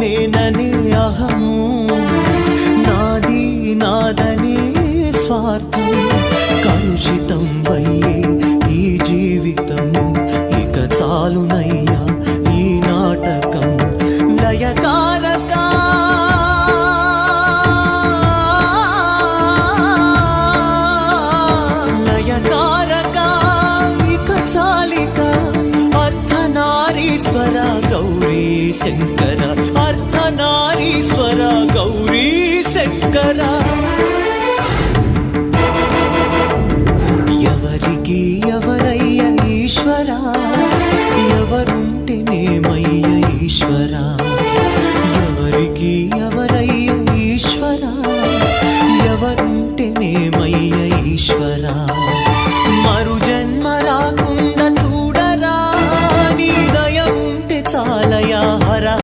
నేననే అహము, నాది నాదనే స్వార్థం, కలుషితం అయ్యే ఈ జీవితం, ఇక చాలునయ్యా ఈ నాటకం. లయకారక లయకారక ఇక చాలిక, అర్ధనారీశ్వర గౌరీ శంకర, అర్ధనారీశ్వర గౌరీ శంకర. ఎవరికి ఎవరయ్య ఈశ్వర, ఎవరుంటేనేమయ్య ఈశ్వర, ఎవరికి